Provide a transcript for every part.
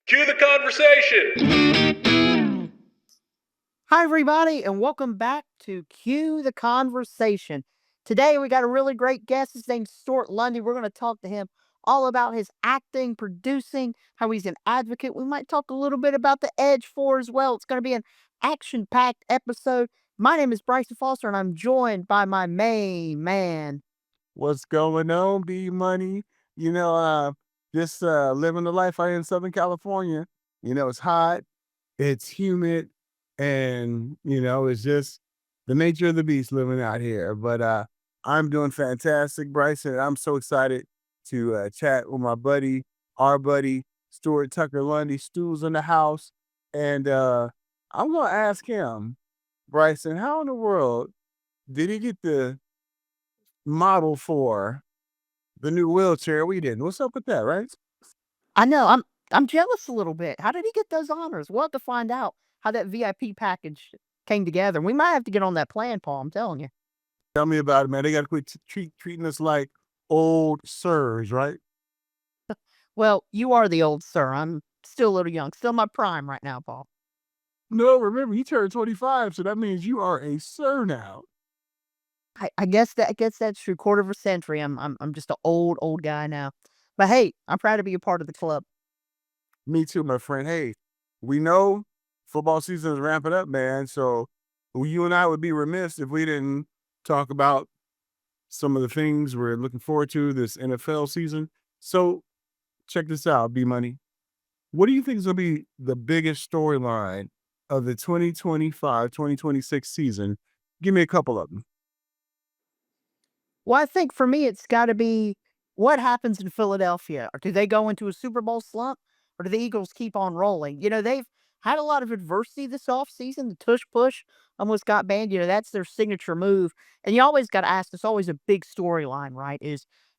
Cue the conversation! Hi, everybody, and welcome back to Cue the Conversation. Today, we got a really great guest. His name's Stewart Lundy. We're going to talk to him all about his acting, producing, how he's an advocate. We might talk a little bit about the Edge 4 as well. It's going to be an action packed episode. My name is Bryson Foster, and I'm joined by my main man. What's going on, B Money? Just living the life out here in Southern California. It's hot, it's humid, and it's just the nature of the beast living out here. But I'm doing fantastic, Bryson. I'm so excited to chat with my buddy, our buddy, Stewart Tucker Lundy. Stu's in the house, and I'm gonna ask him, Bryson, how in the world did he get the model for the new wheelchair we didn't? What's up with that, right? I know I'm jealous a little bit. How did he get those honors? We'll have to find out how that VIP package came together. We might have to get on that plan, Paul. I'm telling you. Tell me about it, man. They got to quit treating us like old sirs, right? Well, you are the old sir. I'm still a little young, still my prime right now, Paul. No, remember, he turned 25, so that means you are a sir now. I guess that's true. Quarter of a century. I'm just an old guy now. But hey, I'm proud to be a part of the club. Me too, my friend. Hey, we know football season is ramping up, man. So you and I would be remiss if we didn't talk about some of the things we're looking forward to this NFL season. So check this out, B Money. What do you think is going to be the biggest storyline of the 2025-2026 season? Give me a couple of them. Well, I think for me, it's got to be what happens in Philadelphia. Or do they go into a Super Bowl slump, or do the Eagles keep on rolling? They've had a lot of adversity this offseason. The tush push almost got banned. That's their signature move. And you always got to ask, it's always a big storyline, right?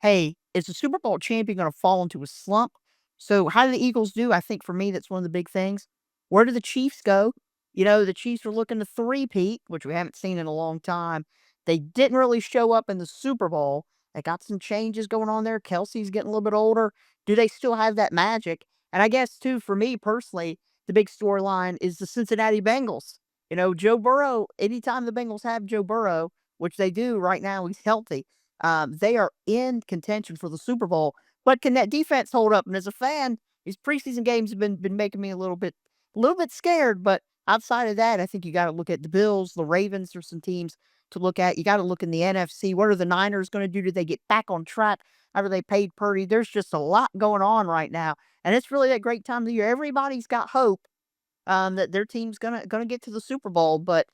Hey, is the Super Bowl champion going to fall into a slump? So, how do the Eagles do? I think for me, that's one of the big things. Where do the Chiefs go? The Chiefs are looking to three-peat, which we haven't seen in a long time. They didn't really show up in the Super Bowl. They got some changes going on there. Kelsey's getting a little bit older. Do they still have that magic? And I guess, too, for me personally, the big storyline is the Cincinnati Bengals. Joe Burrow, anytime the Bengals have Joe Burrow, which they do right now, he's healthy, they are in contention for the Super Bowl. But can that defense hold up? And as a fan, these preseason games have been making me a little bit scared. But outside of that, I think you got to look at the Bills, the Ravens. There's some teams to look at. You got to look in the NFC. What are the Niners going to do? Do they get back on track after they paid Purdy? There's just a lot going on right now, and it's really that great time of the year. Everybody's got hope that their team's gonna get to the Super Bowl, but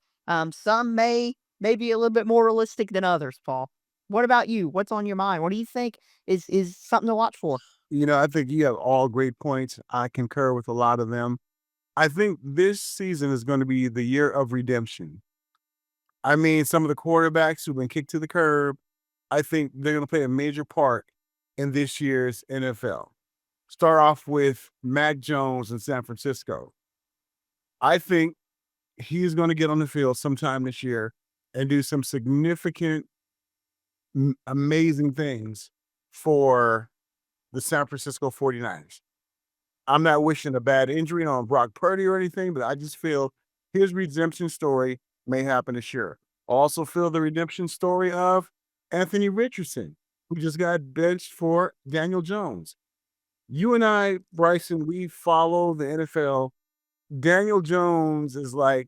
some may be a little bit more realistic than others. Paul, what about you? What's on your mind? What do you think is something to watch for? I think you have all great points. I concur with a lot of them. I think this season is going to be the year of redemption. I mean, some of the quarterbacks who've been kicked to the curb, I think they're going to play a major part in this year's NFL. Start off with Mac Jones in San Francisco. I think he's going to get on the field sometime this year and do some significant, amazing things for the San Francisco 49ers. I'm not wishing a bad injury on Brock Purdy or anything, but I just feel his redemption story may happen this year. Also feel the redemption story of Anthony Richardson, who just got benched for Daniel Jones. You and I, Bryson, we follow the NFL. Daniel Jones is like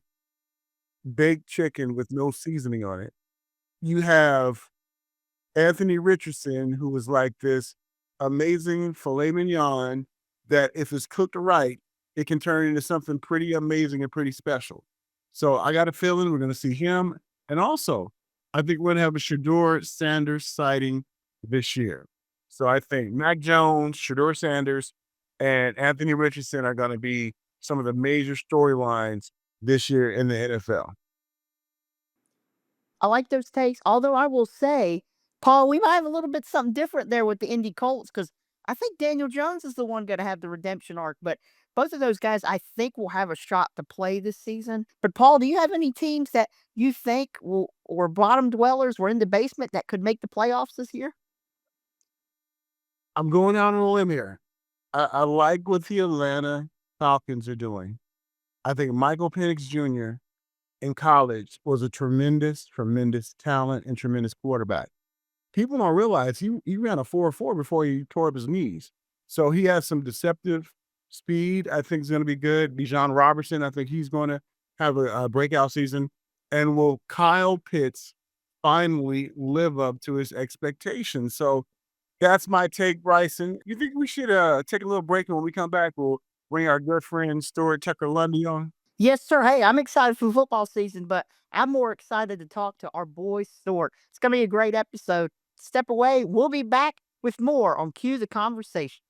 baked chicken with no seasoning on it. You have Anthony Richardson, who was like this amazing filet mignon that if it's cooked right, it can turn into something pretty amazing and pretty special. So I got a feeling we're going to see him. And also, I think we're going to have a Shedeur Sanders sighting this year. So I think Mac Jones, Shedeur Sanders, and Anthony Richardson are going to be some of the major storylines this year in the NFL. I like those takes. Although I will say, Paul, we might have a little bit something different there with the Indy Colts because I think Daniel Jones is the one going to have the redemption arc. But both of those guys, I think, will have a shot to play this season. But Paul, do you have any teams that you think will or bottom dwellers were in the basement that could make the playoffs this year? I'm going out on a limb here. I like what the Atlanta Falcons are doing. I think Michael Penix Jr. in college was a tremendous, tremendous talent and tremendous quarterback. People don't realize he ran a 4.4 before he tore up his knees. So he has some deceptive speed. I think is going to be good. Bijan Robertson, I think he's going to have a breakout season. And will Kyle Pitts finally live up to his expectations? So that's my take, Bryson. You think we should take a little break, and when we come back, we'll bring our good friend Stewart Tucker Lundy on? Yes, sir. Hey, I'm excited for football season, but I'm more excited to talk to our boy Stewart. It's going to be a great episode. Step away. We'll be back with more on Cue the Conversation.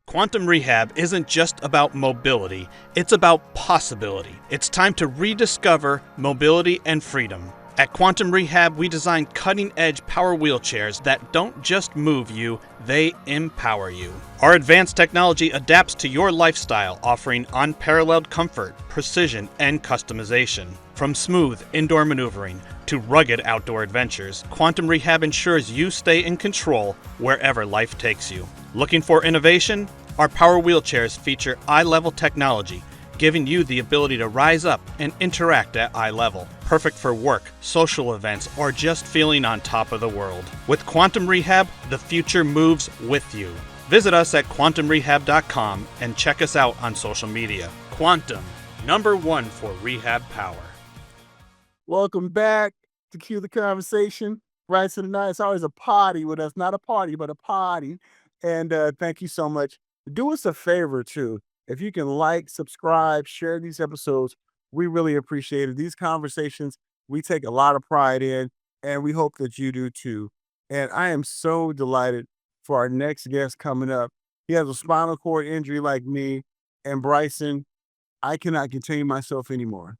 Quantum Rehab isn't just about mobility, it's about possibility. It's time to rediscover mobility and freedom. At Quantum Rehab, we design cutting-edge power wheelchairs that don't just move you, they empower you. Our advanced technology adapts to your lifestyle, offering unparalleled comfort, precision, and customization. From smooth indoor maneuvering to rugged outdoor adventures, Quantum Rehab ensures you stay in control wherever life takes you. Looking for innovation? Our power wheelchairs feature eye-level technology, giving you the ability to rise up and interact at eye level. Perfect for work, social events, or just feeling on top of the world. With Quantum Rehab, the future moves with you. Visit us at quantumrehab.com and check us out on social media. Quantum, #1 for rehab power. Welcome back to Cue the Conversation. Bryson and I, it's always a party with us. Not a party, but a party. And thank you so much. Do us a favor, too. If you can like, subscribe, share these episodes, we really appreciate it. These conversations, we take a lot of pride in, and we hope that you do, too. And I am so delighted for our next guest coming up. He has a spinal cord injury like me. And Bryson, I cannot contain myself anymore.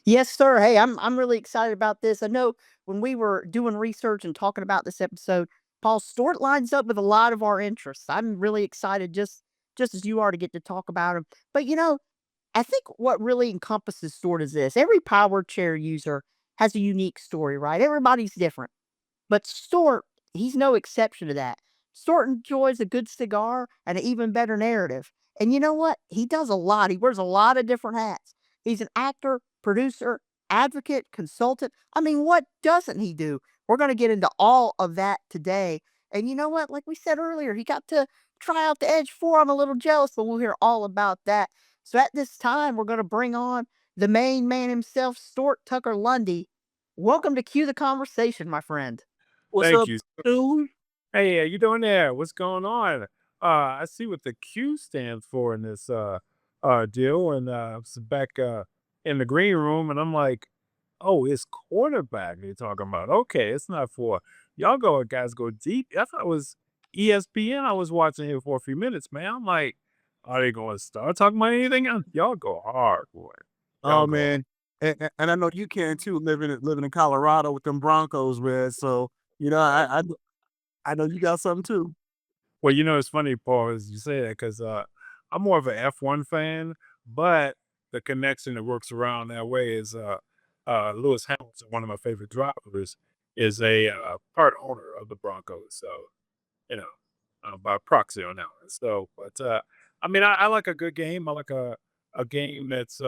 Yes, sir. Hey, I'm really excited about this. I know when we were doing research and talking about this episode, Paul Stewart lines up with a lot of our interests. I'm really excited just as you are to get to talk about him. But I think what really encompasses Stewart is this. Every power chair user has a unique story, right? Everybody's different. But Stewart, he's no exception to that. Stewart enjoys a good cigar and an even better narrative. And you know what? He does a lot. He wears a lot of different hats. He's an actor, producer, advocate, consultant. I mean, what doesn't he do? We're going to get into all of that today. And you know what? Like we said earlier, he got to try out the Edge 4. I'm a little jealous, but we'll hear all about that. So at this time, we're going to bring on the main man himself, Stewart Tucker Lundy. Welcome to Cue the Conversation, my friend. What's Thank up, you. dude? Hey, how you doing there? What's going on? I see what the Q stands for in this deal, and I was back in the green room, and I'm like, oh, it's quarterback they're talking about. Okay, it's not for y'all guys go deep. I thought it was ESPN. I was watching here for a few minutes, man. I'm like, are they going to start talking about anything else? Y'all go hard, boy. Oh, Y'all go hard. man. And I know you can too, living in Colorado with them Broncos, man. So, I know you got something too. Well, it's funny, Paul, as you say that because I'm more of an F1 fan, but the connection that works around that way is Lewis Hamilton, one of my favorite drivers, is a part owner of the Broncos. So, you know, by proxy on that one. So, but I mean, I like a good game. I like a game that's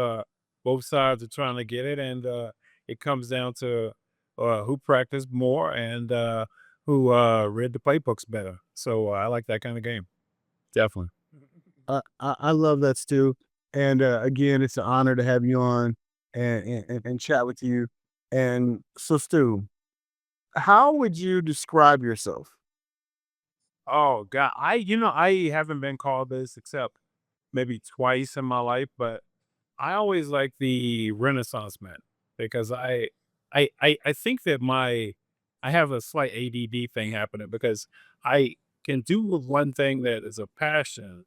both sides are trying to get it, and it comes down to who practiced more and who read the playbooks better. So I like that kind of game. Definitely. I love that, Stu. And again, it's an honor to have you on and chat with you. And so, Stu, how would you describe yourself? Oh God, I haven't been called this except maybe twice in my life, but I always like the Renaissance man because I think that I have a slight ADD thing happening because I can do one thing that is a passion.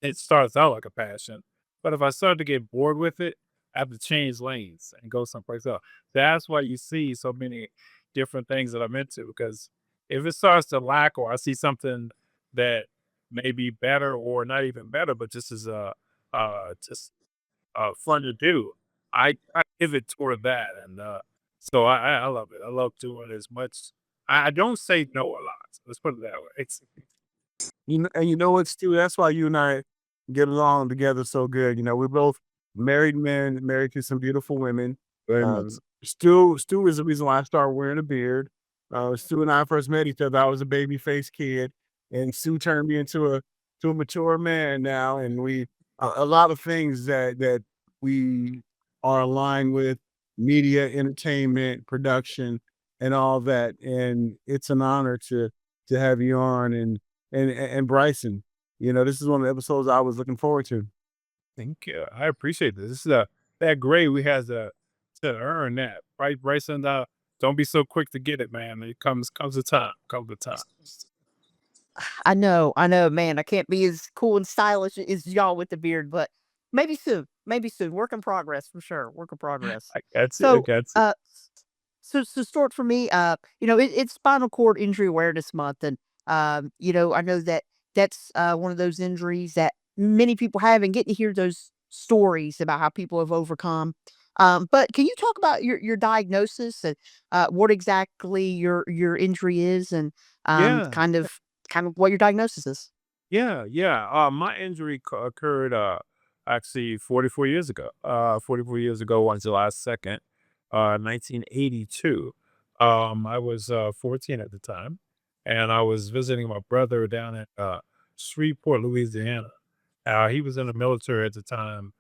It starts out like a passion, but if I start to get bored with it, I have to change lanes and go someplace else. That's why you see so many different things that I'm into because if it starts to lack or I see something that may be better or not even better, but just as just fun to do. I pivot toward that, and so I love it. I love doing as much. I don't say no a lot. Let's put it that way. It's And you know what, Stu? That's why you and I get along together so good. You know, we're both married men, married to some beautiful women. Very Uh, much. Stu is the reason why I started wearing a beard. Stu and I first met each other. I was a baby faced kid, and Stu turned me into a mature man now. And we a lot of things that we are aligned with: media, entertainment, production, and all that. And it's an honor to have you on, and Bryson. You know, this is one of the episodes I was looking forward to. Thank you. I appreciate this. This is that grade we has to earn that. Right, Bryson, don't be so quick to get it, man. It comes a time. Comes a time. I know, man. I can't be as cool and stylish as y'all with the beard, but maybe soon. Maybe soon. Work in progress for sure. Work in progress. I got you. I So, got you. uh, Stuart, for me, it's Spinal Cord Injury Awareness Month, and I know that that's one of those injuries that many people have, and get to hear those stories about how people have overcome. But can you talk about your diagnosis and what exactly your injury is, and Yeah. kind of what your diagnosis is? Yeah, yeah. My injury occurred actually 44 years ago. 44 years ago on July 2nd, 1982. I was 14 at the time, and I was visiting my brother down at Shreveport, Louisiana. He was in the military at the time,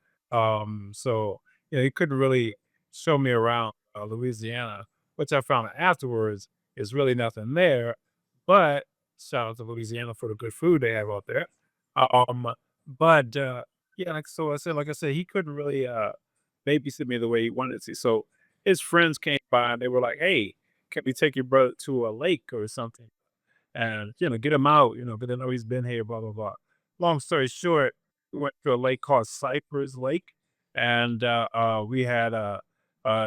so he couldn't really show me around Louisiana, which I found out afterwards is really nothing there. But shout out to Louisiana for the good food they have out there. Um, but yeah, like I said, he couldn't really babysit me the way he wanted to. So his friends came by and they were like, "Hey, can we take your brother to a lake or something and get him out? Because I know he's been here, blah blah blah." Long story short, we went to a lake called Cypress Lake, and we had a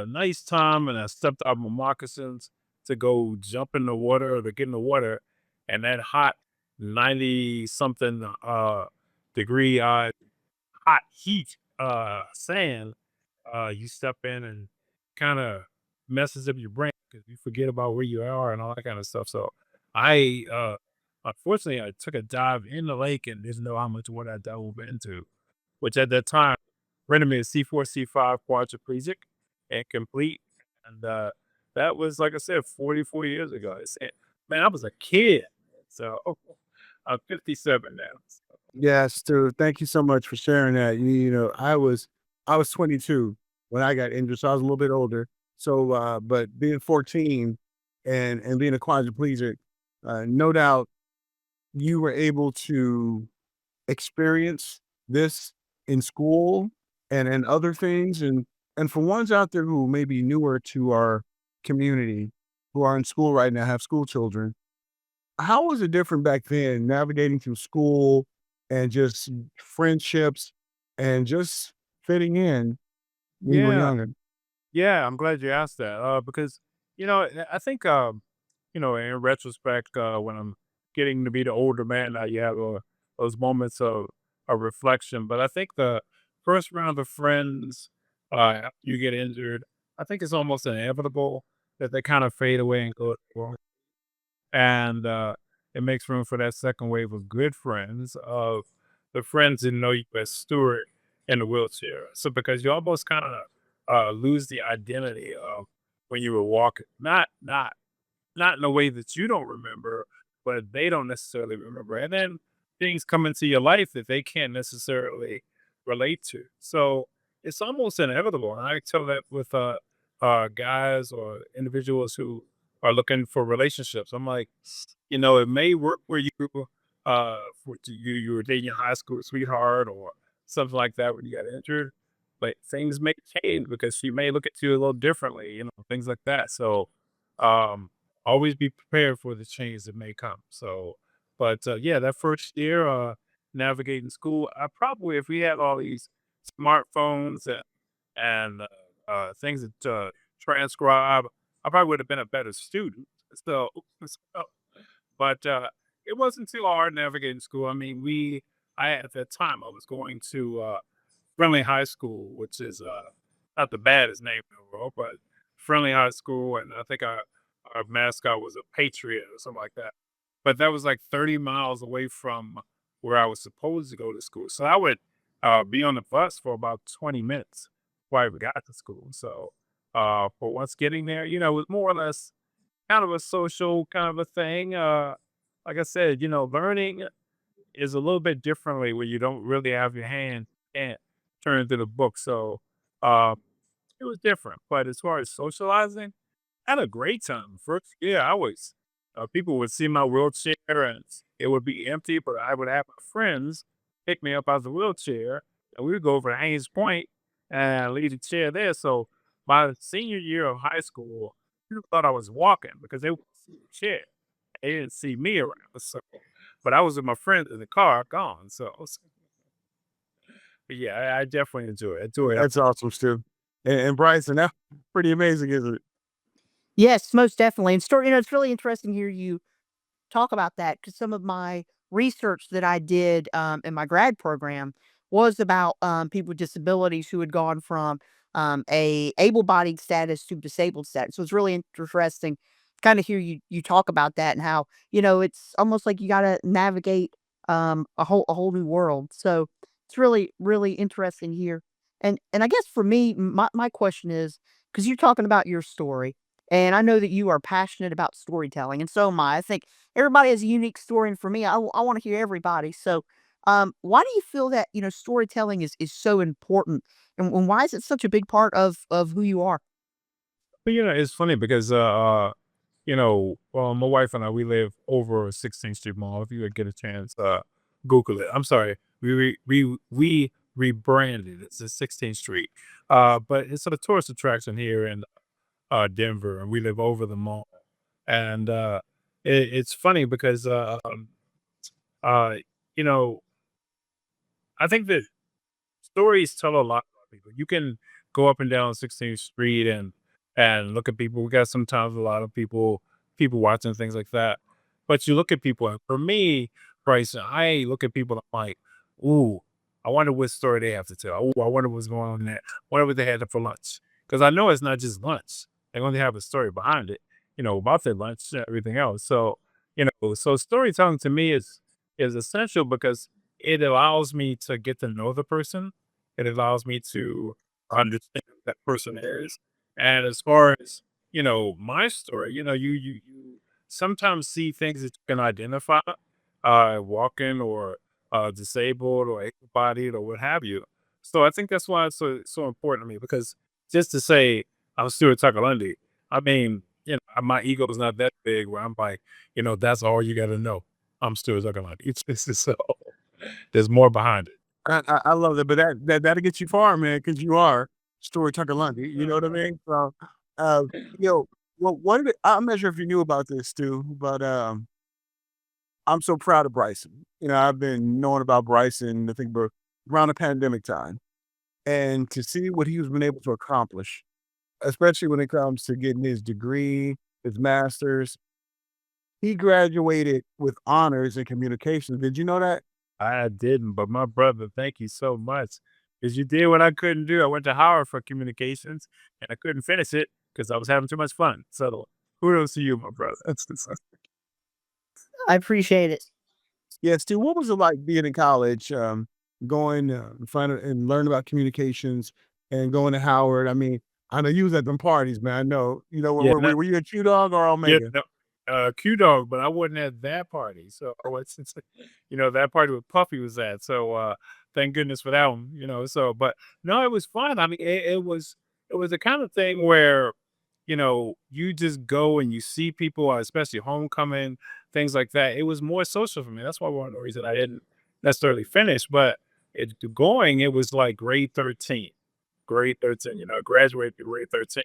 nice time. And I stepped out of my moccasins to go jump in the water or to get in the water, and that hot 90 something degree hot heat sand, you step in and kind of messes up your brain because you forget about where you are and all that kind of stuff. So I unfortunately I took a dive in the lake and didn't know how much water I dove into, which at that time rendered me a C4, C5 quadriplegic and complete. And that was, like I said, 44 years ago. Man, I was a kid. So I'm 57 now. So, Yes, Stu. Thank you so much for sharing that. I was 22 when I got injured, so I was a little bit older. So, but being 14 and being a quadriplegic, no doubt you were able to experience this in school and other things. And for ones out there who may be newer to our community, who are in school right now, have school children, how was it different back then navigating through school and just friendships and just fitting in when you were yeah. younger? Yeah, I'm glad you asked that. Because I think in retrospect, when I'm getting to be the older man now, you have those moments of reflection. But I think the first round of friends, after you get injured, I think it's almost inevitable that they kind of fade away and go. And it makes room for that second wave of good friends, of the friends that know you as Stewart in the wheelchair. So because you almost kind of lose the identity of when you were walking, not in a way that you don't remember, but they don't necessarily remember. And then things come into your life that they can't necessarily relate to. So it's almost inevitable. And I tell that with guys or individuals who are looking for relationships. I'm like, it may work where you were dating your high school sweetheart or something like that when you got injured, but things may change because she may look at you a little differently, things like that. So um always be prepared for the change that may come. So, but yeah, that first year, navigating school, I probably, if we had all these smartphones and things that transcribe, I probably would have been a better student. So, so but it wasn't too hard navigating school. I mean, at that time, I was going to Friendly High School, which is not the baddest name in the world, but Friendly High School, and I think our mascot was a patriot or something like that. But that was like 30 miles away from where I was supposed to go to school. So I would be on the bus for about 20 minutes before I even got to school. So for once getting there, it was more or less kind of a social kind of a thing. Like I said, learning is a little bit differently where you don't really have your hand and turn to the book. So uh, it was different. But as far as socializing, I had a great time. First year, I was people would see my wheelchair and it would be empty, but I would have my friends pick me up out of the wheelchair, and we would go over to Haynes Point and leave the chair there. So my senior year of high school, people thought I was walking because they would see the chair. They didn't see me around. So, but I was with my friends in the car, gone. But yeah, I definitely enjoy it. Enjoy it. That's awesome, Stu. And Bryson, that's pretty amazing, isn't it? Yes, most definitely. And story, it's really interesting to hear you talk about that because some of my research that I did in my grad program was about people with disabilities who had gone from a able-bodied status to disabled status. So it's really interesting kind of hear you talk about that and how it's almost like you got to navigate a whole new world. So it's really interesting here. And I guess for me, my question is because you're talking about your story. And I know that you are passionate about storytelling, and so am I. I think everybody has a unique story, and for me, I want to hear everybody. So, why do you feel that storytelling is so important, and why is it such a big part of who you are? But it's funny because my wife and I, we live over 16th Street Mall. If you would get a chance, Google it. I'm sorry, we rebranded. It's a 16th Street, but it's a tourist attraction here in Denver, and we live over the mall. And it's funny because uh, you know, I think that stories tell a lot about people. You can go up and down 16th Street and look at people. We got sometimes a lot of people watching things like that. But you look at people, and for me, Bryson, I look at people. I'm like, ooh, I wonder what story they have to tell. Ooh, I wonder what's going on there. Wonder what they had for lunch. Because I know it's not just lunch. They're going to have a story behind it. About their lunch and everything else. So so storytelling to me is essential because it allows me to get to know the person. It allows me to understand who that person is. And as far as, my story, you sometimes see things that you can identify, walking or disabled or able-bodied or what have you. So I think that's why it's so important to me because just to say I'm Stewart Tucker Lundy, I mean, my ego is not that big where I'm like, that's all you got to know. I'm Stewart Tucker Lundy. It's so there's more behind it. I love that, but that'll get you far, man, because you are Stewart Tucker Lundy. You know what I mean? So, uh, you know, well, I'm not sure if you knew about this, Stu, but I'm so proud of Bryson. I've been knowing about Bryson, I think, around the pandemic time, and to see what he's been able to accomplish, especially when it comes to getting his degree, his master's. He graduated with honors in communications. Did you know that? I didn't, but my brother, thank you so much. Because you did what I couldn't do. I went to Howard for communications and I couldn't finish it because I was having too much fun. So kudos to you, my brother. I appreciate it. Yeah, Stu, what was it like being in college, going find and learn about communications and going to Howard? I mean, I know you was at them parties, man. I know. Yeah, Were you a Q Dog or yeah, Omega? no, Q Dog, but I wasn't at that party. So since that party with Puffy was at. So thank goodness for that one. So but no, it was fun. I mean, it was the kind of thing where you just go and you see people, especially homecoming, things like that. It was more social for me. That's why one of the reasons I didn't necessarily finish, but it was like grade 13, graduated to grade 13.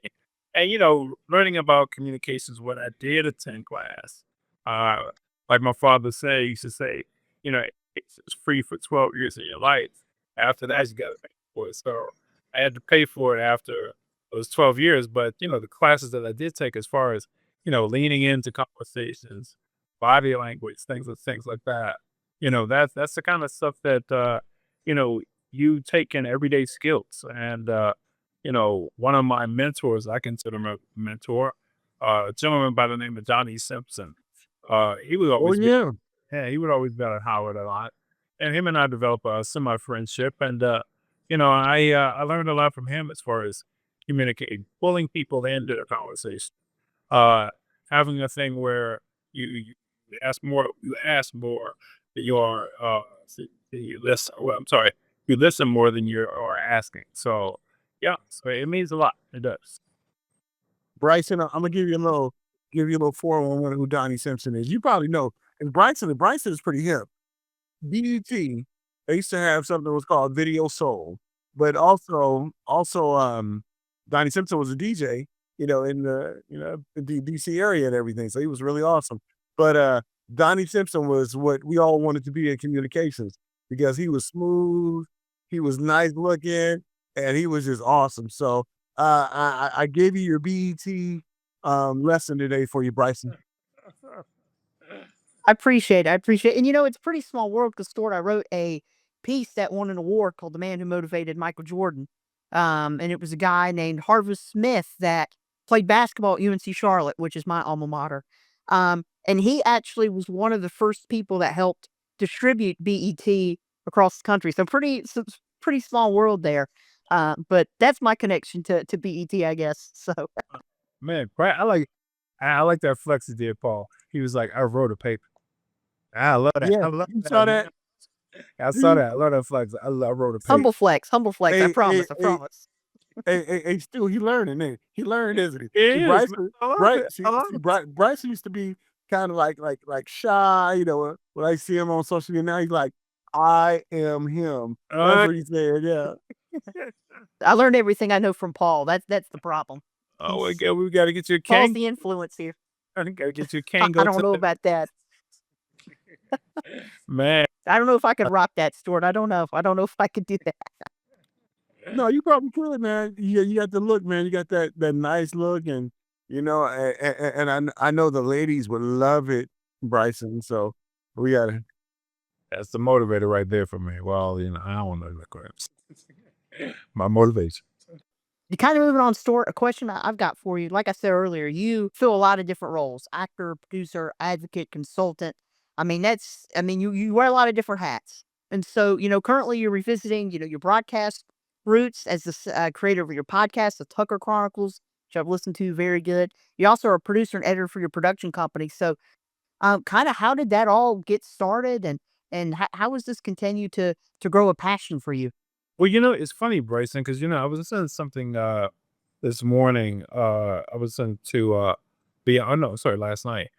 And, learning about communications when I did attend class, uh, like my father said, he used to say, it's free for 12 years of your life. After that, you got to pay for it. So I had to pay for it after those 12 years. But, the classes that I did take as far as, leaning into conversations, body language, things like that, that's the kind of stuff that, you know, you take in everyday skills. And, one of my mentors, I consider him a mentor, a gentleman by the name of Johnny Simpson. He would Oh always be, yeah. yeah, he would always be at Howard a lot. and him and I developed a semi friendship, and I learned a lot from him as far as communicating, pulling people into the conversation, uh, having a thing where you ask more than you are you listen. Well, I'm sorry, you listen more than you are asking. So yeah, so it means a lot. It does. Bryson, I'm gonna give you a little 411 who Donnie Simpson is. You probably know. And Bryson is pretty hip. BET, they used to have something that was called Video Soul, but also Donnie Simpson was a DJ, in the DC area and everything. So he was really awesome. But Donnie Simpson was what we all wanted to be in communications because he was smooth, he was nice looking, and he was just awesome. So I gave you your BET lesson today for you, Bryson. I appreciate it. I appreciate it. And it's a pretty small world because Stuart, I wrote a piece that won an award called The Man Who Motivated Michael Jordan. And it was a guy named Harvest Smith that played basketball at UNC Charlotte, which is my alma mater. And he actually was one of the first people that helped distribute BET across the country. So pretty small world there. But that's my connection to BET, I guess. So Man, right? I like that flex he did, Paul. He was like, I wrote a paper. I love that. Yeah, I love you that. saw that? I saw that. I love that flex. I wrote a paper. humble flex. I Hey, hey, promise. I hey, promise. hey, Stu, he learning, ain't he? He learned, isn't he? It See, is, man. I love it. I love it. Bryson used to be kind of like shy, when I see him on social media now, he's like, I am him. That's Uh, what he said, yeah. I learned everything I know from Paul. That's the problem. oh, He's we got to get you a Paul's Kang. the influence here. I got to get you a I Kango don't know about that. Man, I don't know if I could rock that, Stuart. I don't know. I don't know if I could do that. No, you probably could, man. Yeah, you got the look, man. You got that nice look, and I know the ladies would love it, Bryson. So we gotta. that's the motivator right there for me. Well, I don't know the crap. My motivation. You kind of moving on, Stuart. A question I've got for you. Like I said earlier, you fill a lot of different roles: actor, producer, advocate, consultant. You wear a lot of different hats. And so, currently you're revisiting, your broadcast roots as the creator of your podcast, the Tucker Chronicles, which I've listened to. Very good. You also are a producer and editor for your production company. So, kind of how did that all get started, and how has this continued to grow a passion for you? Well, it's funny, Bryson, because I was listening to something this morning. I was listening to Beyond. Oh no, sorry, last night.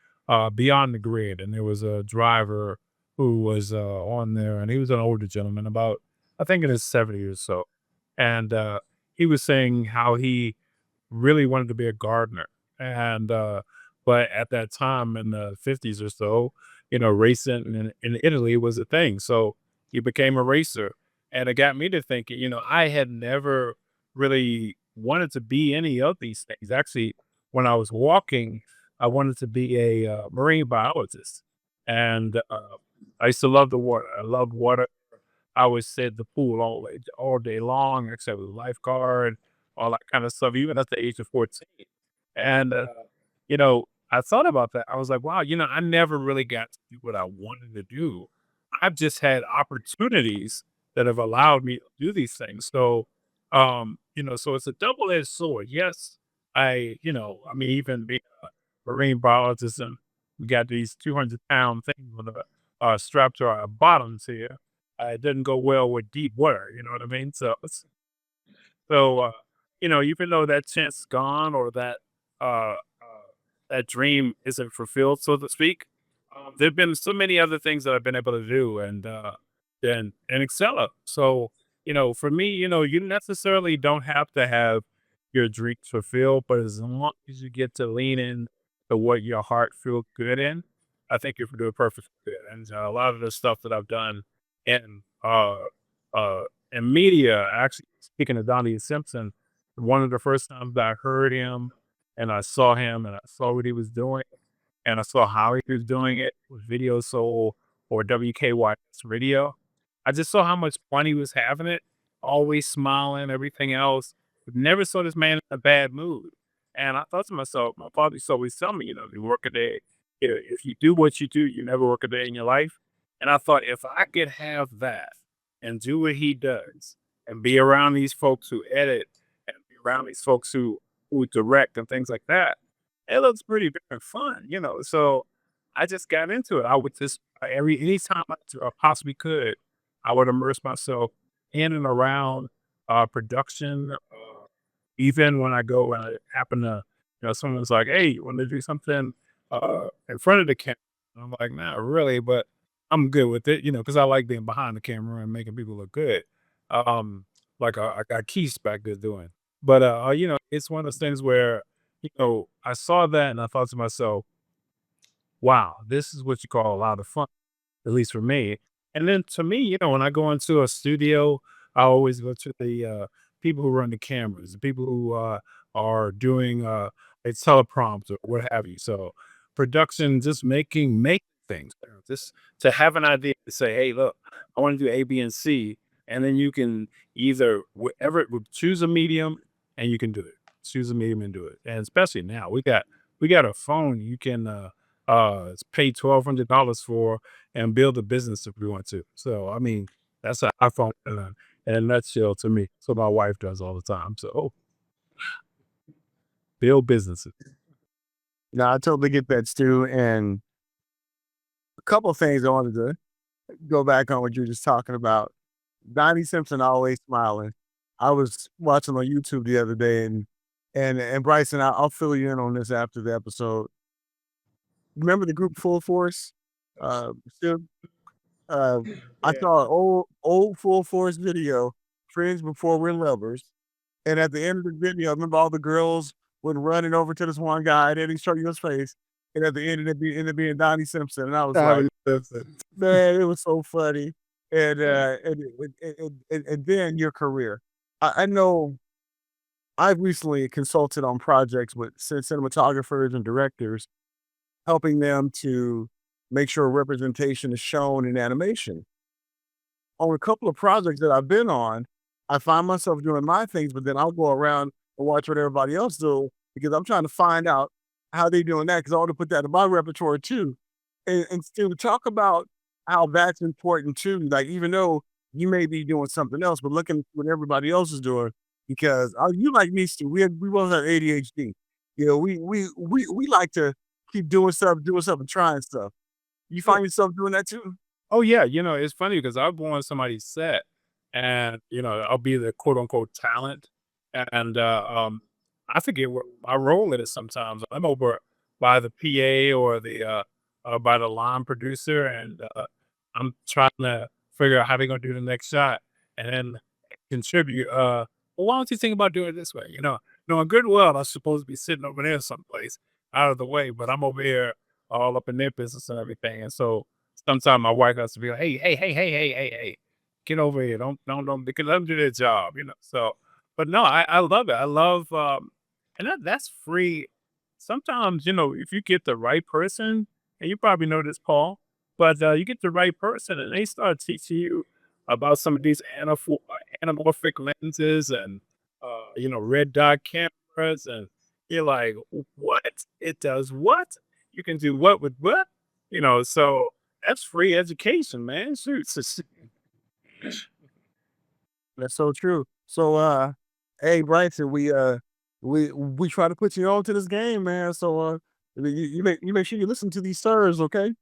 Beyond the Grid, and there was a driver who was on there, and he was an older gentleman, about I think in his 70s or so, and he was saying how he really wanted to be a gardener, and but at that time in the 50s or so, racing in Italy was a thing, so he became a racer, and it got me to thinking, I had never really wanted to be any of these things. Actually, when I was walking, I wanted to be a marine biologist, and I used to love the water. I loved water. I would sit at the pool all day long, except with a lifeguard, all that kind of stuff, even at the age of 14. And I thought about that. I was like, wow, I never really got to do what I wanted to do. I've just had opportunities that have allowed me to do these things. So it's a double-edged sword. Yes, even being a marine biologist, and we got these 200-pound things with a strap to our bottoms here. It doesn't go well with deep water. You know what I mean? So, even though that chance is gone, or uh, that dream isn't fulfilled, so to speak, there've been so many other things that I've been able to do and excel at. So, for me, you necessarily don't have to have your dreams fulfilled, but as long as you get to lean in to what your heart feels good in, I think you're doing perfect good. And a lot of the stuff that I've done in in media, actually, speaking of Donnie Simpson, one of the first times that I heard him and I saw him and I saw what he was doing and I saw how he was doing it with Video Soul or WKYS Radio. I just saw how much fun he was having it, always smiling, everything else. But never saw this man in a bad mood. And I thought to myself, my father used to always tell me, you work a day. If you do what you do, you never work a day in your life. And I thought if I could have that and do what he does and be around these folks who edit and be around these folks who direct and things like that, it looks pretty very fun, you know. So I just got into it. I would just anytime I possibly could, I would immerse myself in and around production. Even when I go and I happen to, someone's like, "Hey, you want to do something in front of the camera?" I'm like, "Not really, but I'm good with it," because I like being behind the camera and making people look good. Um, like I got Keith back there doing. But it's one of those things where, I saw that and I thought to myself, wow, this is what you call a lot of fun, at least for me. And then to me, when I go into a studio, I always go to the people who run the cameras, the people who are doing a teleprompter or what have you. So production, just make things. Just to have an idea to say, hey, look, I want to do A, B, and C, and then you can either choose a medium and you can do it. Choose a medium and do it. And especially now, we got a phone you can pay $1,200 for and build a business if we want to. So, I mean, that's an iPhone in a nutshell to me. So my wife does all the time. So build businesses. No, I totally get that, Stu. And a couple of things I wanted to go back on what you were just talking about. Donnie Simpson always smiling. I was watching on YouTube the other day, and Bryson, I'll fill you in on this after the episode. Remember the group Full Force? Stu? I Yeah. saw an old Full Force video, Friends Before We're Lovers. And at the end of the video, I remember all the girls went running over to this one guy, and then he showed you his face. And at the end, ended up being Donnie Simpson. And I was like, man, it was so funny. And then your career. I know I've recently consulted on projects with cinematographers and directors, helping them to make sure representation is shown in animation. On a couple of projects that I've been on, I find myself doing my things, but then I'll go around and watch what everybody else do because I'm trying to find out how they doing that because I want to put that in my repertoire too. And still talk about how that's important too. Like even though you may be doing something else, but looking at what everybody else is doing because you like me, Stu. We both have ADHD. We like to keep doing stuff, and trying stuff. You find yourself doing that too? Oh yeah, it's funny because I'll go on somebody's set and I'll be the quote unquote talent. And I forget what my role is sometimes. I'm over by the PA or the by the line producer and I'm trying to figure out how they're gonna do the next shot and then contribute. Well, why don't you think about doing it this way? Knowing good well I'm supposed to be sitting over there someplace out of the way, but I'm over here all up in their business and everything. And so sometimes my wife has to be like, hey, get over here. Don't, because let them do their job. So, but no, I love it. I love, and that's free. Sometimes, if you get the right person, and you probably know this, Paul, but you get the right person and they start teaching you about some of these anamorphic lenses and, red dot cameras. And you're like, what? It does what? You can do what with what? So that's free education, man. Shoot. That's so true. So, hey, Bryson, we try to put you on to this game, man. So, you make sure you listen to these sirs, okay?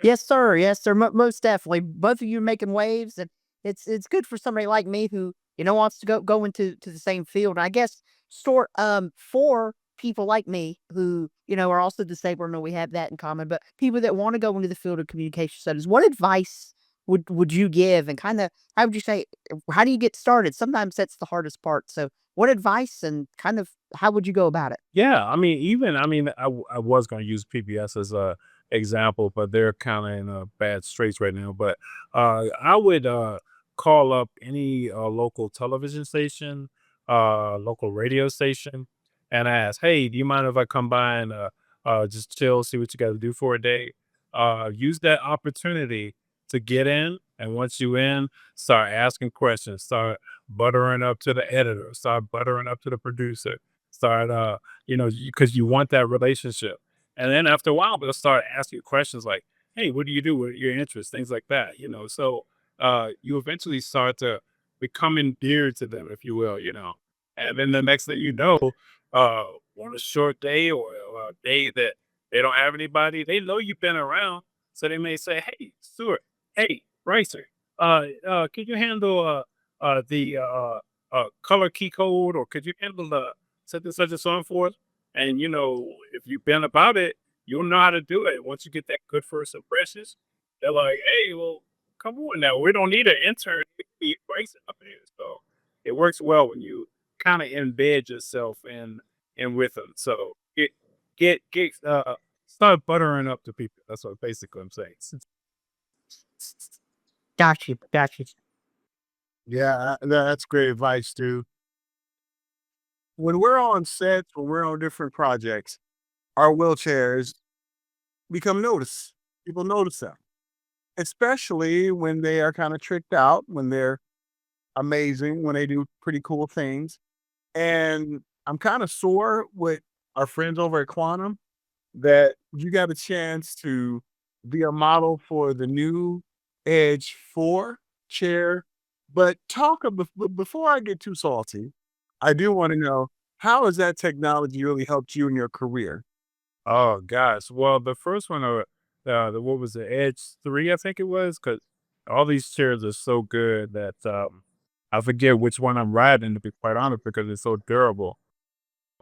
Yes, sir. Yes, sir. Most definitely. Both of you making waves, and it's good for somebody like me who wants to go into the same field. And I guess for people like me who are also disabled, and we have that in common. But people that want to go into the field of communication studies, what advice would you give, and kind of how would you say how do you get started? Sometimes that's the hardest part. So, what advice and kind of how would you go about it? Yeah, I was going to use PBS as a example, but they're kind of in a bad straits right now. But I would call up any local television station, local radio station, and ask, "Hey, do you mind if I come by and just chill, see what you got to do for a day?" Use that opportunity to get in, and once you in, start asking questions, start buttering up to the editor, start buttering up to the producer, start because you want that relationship. And then after a while, they'll start asking you questions like, hey, what do you do? What are your interests? Things like that, you know. So you eventually start to become endeared to them, if you will, you know. And then the next thing you know, uh, on a short day or a day that they don't have anybody, they know you've been around. So they may say, hey, Stewart, hey, Bryson, could you handle the color key code, or could you handle the such and so on for us? And you know, if you've been about it, you'll know how to do it. Once you get that good first impressions, they're like, hey, well, come on now. We don't need an intern. We need Bryson up here. So it works well when you kind of embed yourself in with them. So get start buttering up to people. That's what basically I'm saying. Got you. Got you. Yeah, that's great advice, too. When we're on sets, when we're on different projects, our wheelchairs become noticed. People notice them, especially when they are kind of tricked out, when they're amazing, when they do pretty cool things. And I'm kind of sore with our friends over at Quantum that you got a chance to be a model for the new Edge 4 chair. But before I get too salty, I do want to know, how has that technology really helped you in your career? Oh gosh. Well, the first one, the what was the Edge 3, I think it was, because all these chairs are so good that I forget which one I'm riding, to be quite honest, because it's so durable.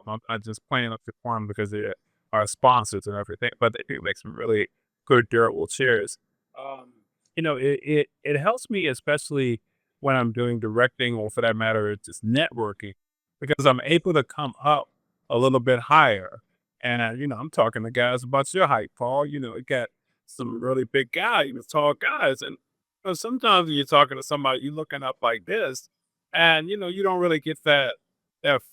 I'm just playing up to Quantum because they are sponsors and everything, but they do make some really good durable chairs. Um, you know, it helps me, especially when I'm doing directing, or for that matter, just networking, because I'm able to come up a little bit higher. And you know, I'm talking to guys about your height, Paul. You know, it got some really big guys, tall guys, and you know, sometimes when you're talking to somebody, you're looking up like this, and you know, you don't really get that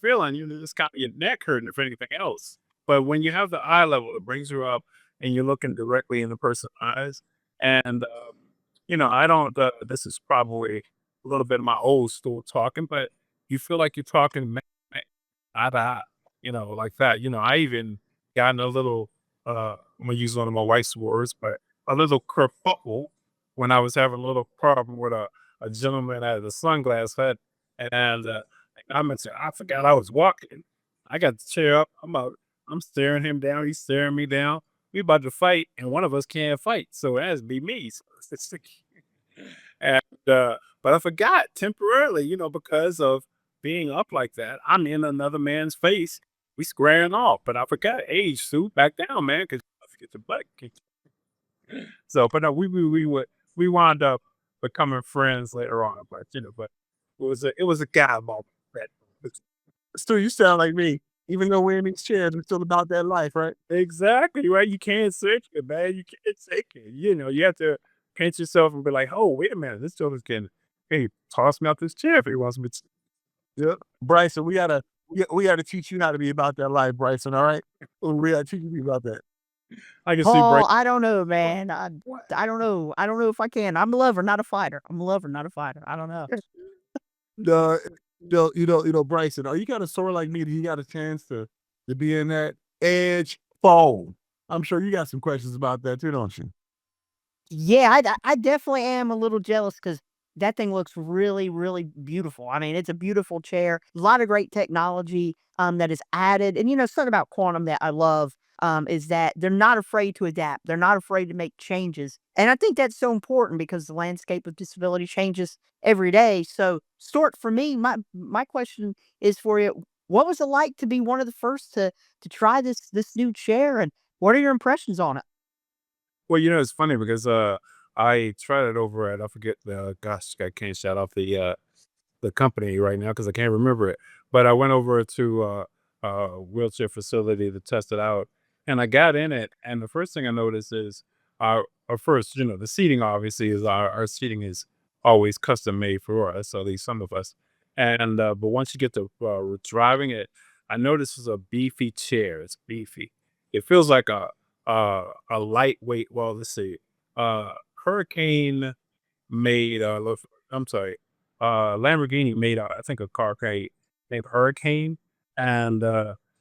feeling, you know, just got your neck hurting, if anything else. But when you have the eye level, it brings you up and you're looking directly in the person's eyes. And, you know, I don't, this is probably a little bit of my old school talking, but you feel like you're talking eye to eye, you know, like that. You know, I even got in a little, I'm going to use one of my wife's words, but a little kerfuffle when I was having a little problem with a gentleman that had a sunglass hut. And, I forgot I was walking. I got the chair up. I'm staring him down. He's staring me down. We about to fight, and one of us can't fight. So it has to be me. So and but I forgot temporarily, you know, because of being up like that. I'm in another man's face. We squaring off, but I forgot. Hey, Sue, back down, man, because I forget your butt. So, but no, we wound up becoming friends later on. But you know, but it was a guy moment. Stu, you sound like me. Even though we're in these chairs, we're still about that life, right? Exactly, right? You can't take it, man. You can't take it. You know, you have to pinch yourself and be like, "Oh, wait a minute, this gentleman can, hey, toss me out this chair if he wants me to." Yeah. Bryson, we gotta teach you how to be about that life, Bryson, all right? We gotta teach you about that. I can see Paul, Bryson. I don't know, man. I don't know. I don't know if I can. I'm a lover, not a fighter. I'm a lover, not a fighter. I don't know. Uh, Bryson, are you kinda sore like me that you got a chance to be in that Edge phone? I'm sure you got some questions about that too, don't you? Yeah, I definitely am a little jealous because that thing looks really, really beautiful. I mean, it's a beautiful chair. A lot of great technology that is added, and something about Quantum that I love is that they're not afraid to adapt. They're not afraid to make changes, and I think that's so important because the landscape of disability changes every day. So, Stuart, for me, my question is for you: what was it like to be one of the first to try this new chair, and what are your impressions on it? Well, you know, it's funny because I tried it over at, I forget the, gosh, I can't shout out the company right now because I can't remember it. But I went over to a wheelchair facility to test it out, and I got in it. And the first thing I noticed is, first, you know, the seating obviously is our seating is always custom made for us, at least some of us. And but once you get to driving it, I noticed it's a beefy chair. It's beefy. It feels like a lightweight. Well, let's see, Hurricane made I'm sorry, Lamborghini made I think a car named Hurricane, and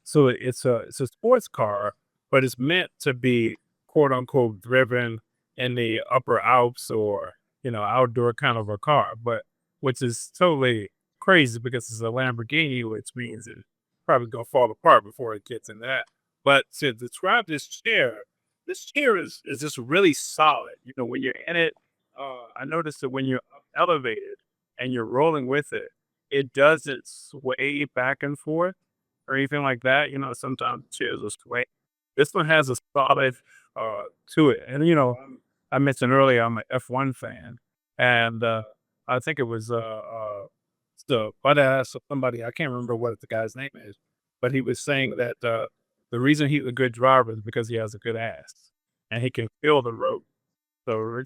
so it's a sports car, but it's meant to be quote unquote driven in the upper Alps or, outdoor kind of a car, but which is totally crazy because it's a Lamborghini, which means it's probably gonna fall apart before it gets in that. But to describe this chair is just really solid. When you're in it, I noticed that when you're elevated and you're rolling with it, it doesn't sway back and forth or anything like that. Sometimes chairs will sway. This one has a solid to it. And I mentioned earlier I'm an F1 fan, and I think it was the but I asked somebody, I can't remember what the guy's name is, but he was saying that the reason he's a good driver is because he has a good ass and he can feel the road. So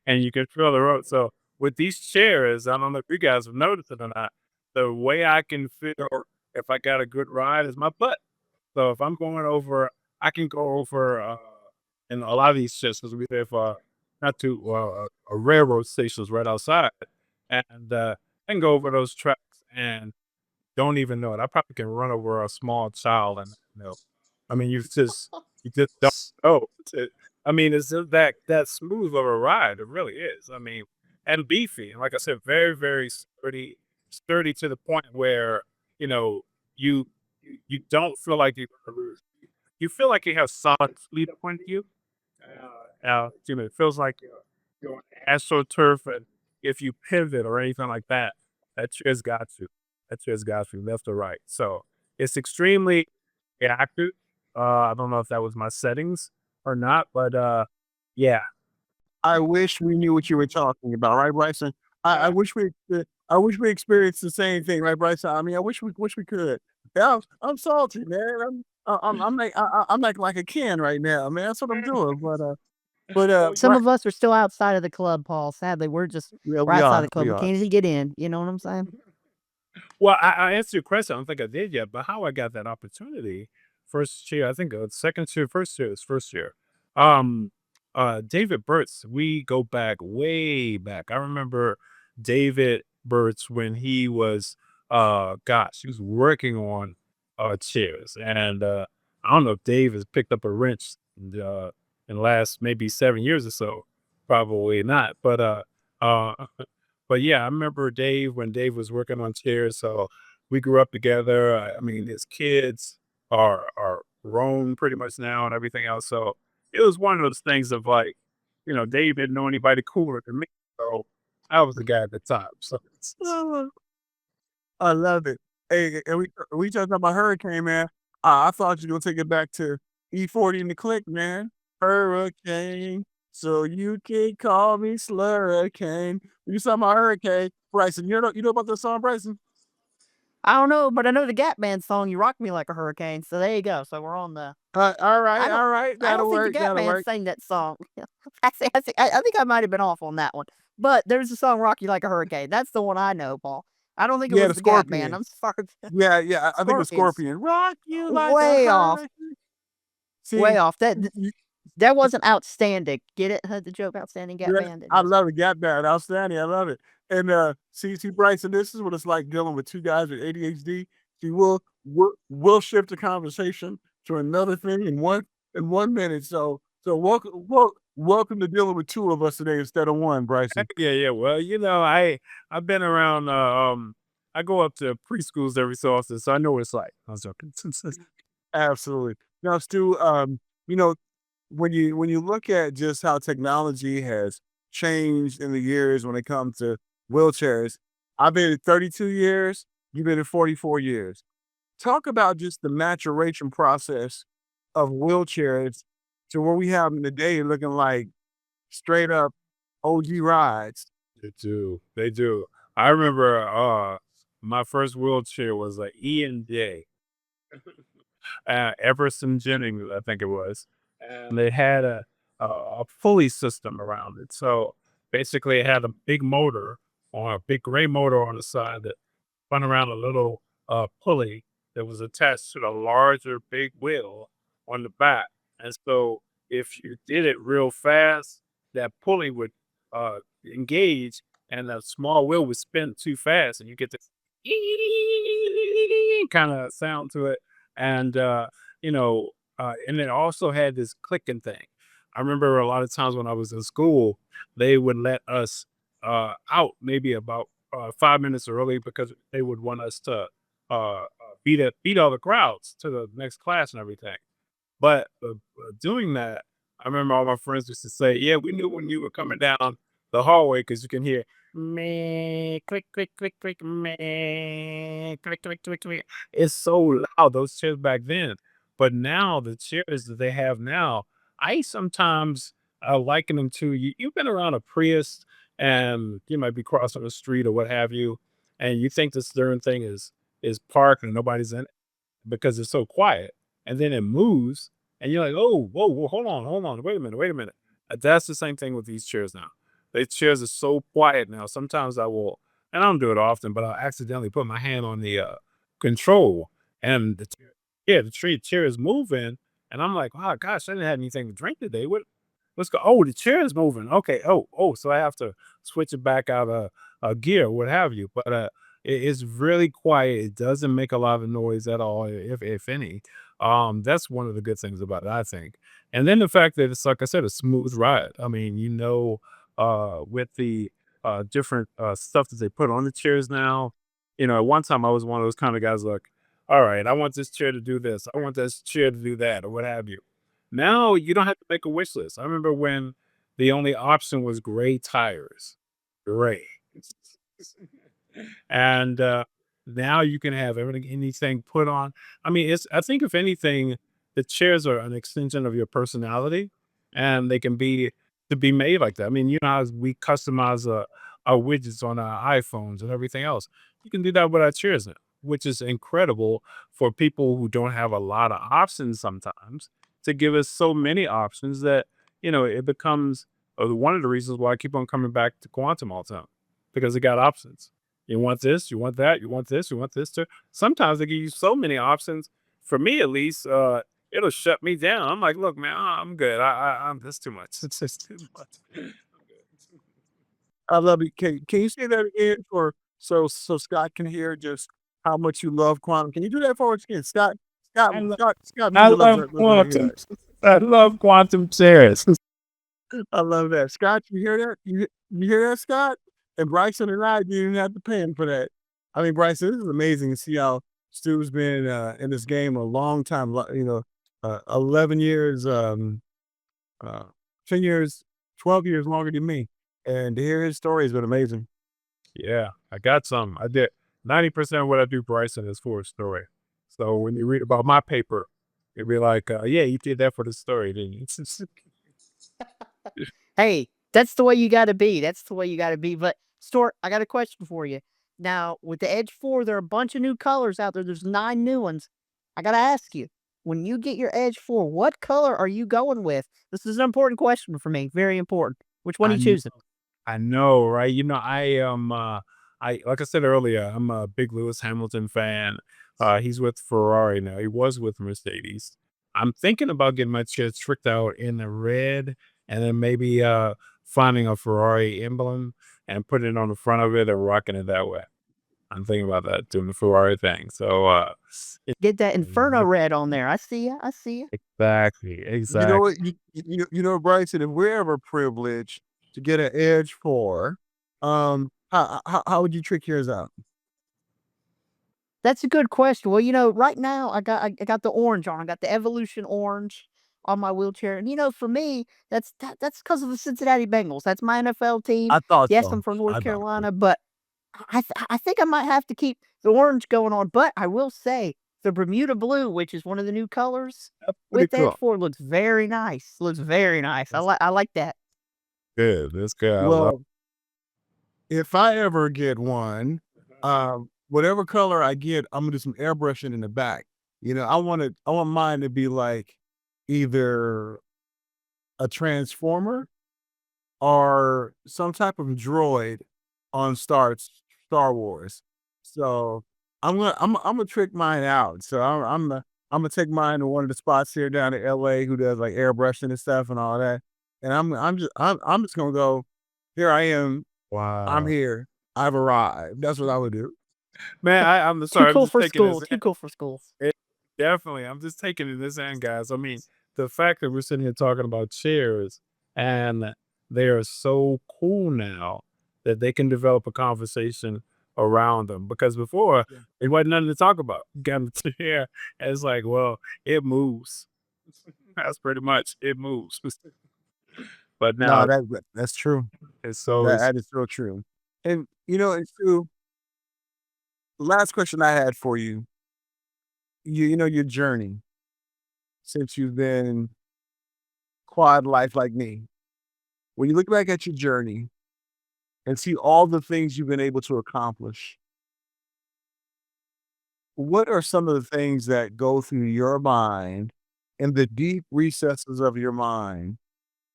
and you can feel the road. So with these chairs, I don't know if you guys have noticed it or not, the way I can feel if I got a good ride is my butt. So if I'm going over, I can go over, and a lot of these shits, because we live not too a railroad stations right outside, and I can go over those tracks and don't even know it. I probably can run over a small child and I mean, you just don't know. I mean, it's just that smooth of a ride. It really is. I mean, and beefy. And like I said, very, very sturdy to the point where you know you you don't feel like you're gonna lose. You feel like you have solid feet up under you. It feels like you're on astroturf, and if you pivot or anything like that, that chair's got you. That chair's got you left or right. So it's extremely active. I don't know if that was my settings or not, but yeah. I wish we knew what you were talking about, right, Bryson? I wish I wish we experienced the same thing, right, Bryson? I mean, I wish we could. Yeah, I'm salty, man. I'm acting like a Ken right now, man. That's what I'm doing. Some of us are still outside of the club, Paul. Sadly, Yeah, we're we outside the are. club. We We are. can't even get in. You know what I'm saying? Well, I answered your question. I don't think I did yet, but how I got that opportunity, first year, I think second year, first year is first year. Um, David Burt's, we go back way back. I remember David Burt's when he was, gosh, he was working on chairs, and I don't know if Dave has picked up a wrench in the last maybe 7 years or so. Probably not, uh, but yeah, I remember Dave when Dave was working on chairs. So we grew up together. I mean, his kids are grown pretty much now and everything else. So it was one of those things of like, Dave didn't know anybody cooler than me. So I was the guy at the top. So I love it. Hey, and we talking about hurricane, man. I thought you were gonna take it back to E40 and the click, man. Hurricane, so you can call me Slurricane. You talking about hurricane, Bryson? You know about this song, Bryson? I don't know, but I know the Gap Band song, "You Rock Me Like a Hurricane." So there you go. So we're on the. All right, I don't. all right. I don't That'll think the work. Gap That'll Band work. sang that song. I think I might have been off on that one. But there's a song "Rock You Like a Hurricane." That's the one I know, Paul. I don't think it Yeah, was the the Gap Band. Scorpion. I'm sorry, Yeah. I think it was Scorpions. Scorpion. Rock you like a Way off. hurricane. Way See, off. you, you, That wasn't outstanding. Get it? The joke outstanding Gap yeah, Band. It I was. love it. Gap Band, outstanding. I love it. And see, Bryson, this is what it's like dealing with two guys with ADHD. See, we'll shift the conversation to another thing in 1 minute. So welcome to dealing with two of us today instead of one, Bryson. yeah, yeah. Well, I've been around. I go up to preschools every so often, so I know what it's like. I was joking. Absolutely. Now, Stu, you know, when you look at just how technology has changed in the years when it comes to wheelchairs, I've been in 32 years, you've been in 44 years. Talk about just the maturation process of wheelchairs to where we have them today looking like straight up OG rides. They do. They do. I remember my first wheelchair was a E&J, Everson Jennings, I think it was. And they had a pulley system around it. So basically it had a big motor or a big gray motor on the side that spun around a little pulley that was attached to the larger big wheel on the back. And so if you did it real fast, that pulley would engage and the small wheel would spin too fast and you get this kind of sound to it. And, and it also had this clicking thing. I remember a lot of times when I was in school, they would let us out maybe about 5 minutes early because they would want us to beat all the crowds to the next class and everything. But doing that, I remember all my friends used to say, "Yeah, we knew when you were coming down the hallway because you can hear me click click click click me click click click click." It's so loud those chairs back then, but now the chairs that they have now, I sometimes liken them to you. You've been around a Prius, and you might be crossing the street or what have you, and you think this darn thing is parked and nobody's in because it's so quiet. And then it moves, and you're like, "Oh, whoa, whoa, hold on, wait a minute, wait a minute." That's the same thing with these chairs now. These chairs are so quiet now. Sometimes I will, and I don't do it often, but I'll accidentally put my hand on the control, and the chair is moving, and I'm like, "Oh gosh, I didn't have anything to drink today. Let's go. Oh, the chair is moving. Okay. Oh, so I have to switch it back out of gear, what have you." But it's really quiet. It doesn't make a lot of noise at all, if any. That's one of the good things about it, I think. And then the fact that it's like I said, a smooth ride. I mean, with the different stuff that they put on the chairs now. At one time I was one of those kind of guys like, all right, I want this chair to do this. I want this chair to do that, or what have you. Now you don't have to make a wish list. I remember when the only option was gray tires. Gray. And now you can have anything put on. I mean, I think if anything, the chairs are an extension of your personality, and they can be to be made like that. I mean, how we customize our widgets on our iPhones and everything else. You can do that with our chairs now, which is incredible for people who don't have a lot of options sometimes, to give us so many options that it becomes one of the reasons why I keep on coming back to quantum all the time, because it got options. You want this, you want that, you want this, you want this too. Sometimes they give you so many options. For me, at least, it'll shut me down. I'm like, look, man, I'm good. I'm this too much. It's just too much. I'm good. I love it. Can you say that again for so Scott can hear just how much you love quantum? Can you do that for us again? I love, Scott I really love loves to hear quantum. that. I love quantum chairs. I love that. Scott, you hear that? You hear that, Scott? And Bryson and I didn't have to pay him for that. I mean, Bryson, this is amazing to see how Stu's been in this game a long time. 11 years, uh, 10 years, 12 years longer than me. And to hear his story has been amazing. Yeah, I got some. I did 90% of what I do, Bryson, is for a story. So when you read about my paper, you'll be like, yeah, you did that for the story, didn't you? Hey, that's the way you gotta be. That's the way you gotta be. But Stuart, I got a question for you. Now, with the Edge 4, there are a bunch of new colors out there. There's 9 new ones. I gotta ask you, when you get your Edge 4, what color are you going with? This is an important question for me. Very important. Which one are I you know, choosing? I know, right? I am. Like I said earlier, I'm a big Lewis Hamilton fan. He's with Ferrari now. He was with Mercedes. I'm thinking about getting my chair tricked out in the red, and then maybe finding a Ferrari emblem and putting it on the front of it and rocking it that way. I'm thinking about that, doing the Ferrari thing. So, Get that Inferno red on there. I see ya. I see ya. exactly, You know exactly. what? Bryson, if we're ever privileged to get an Edge 4, how would you trick yours out? That's a good question. Well, right now I got the orange on. I got the Evolution orange on my wheelchair, and for me, that's because of the Cincinnati Bengals. That's my NFL team. I thought Yes, so. I'm from I North thought so. Carolina, but I think I might have to keep the orange going on. But I will say the Bermuda blue, which is one of the new colors That's pretty with Edge cool. 4, looks very nice. Looks very nice. That's I like that. good. That's good. I love. Well, if I ever get one, whatever color I get, I'm gonna do some airbrushing in the back. I want mine to be like either a transformer or some type of droid on Star Wars. So I'm gonna trick mine out. So I'm gonna take mine to one of the spots here down in LA who does like airbrushing and stuff and all that. And I'm just gonna go, here I am, I'm Wow. here, I've arrived. That's what I would do. Man, I'm Too sorry. I'm cool just for taking school. this Too in. cool for school. It, definitely. I'm just taking this in, guys. I mean, the fact that we're sitting here talking about chairs and they are so cool now that they can develop a conversation around them. Because before, Yeah. it wasn't nothing to talk about. Got in the chair, and it's like, well, it moves. That's pretty much it moves. But No, now that's true. it's so That it's that is so true. And and Stu, last question I had for you. Your journey since you've been quad life like me. When you look back at your journey and see all the things you've been able to accomplish, what are some of the things that go through your mind in the deep recesses of your mind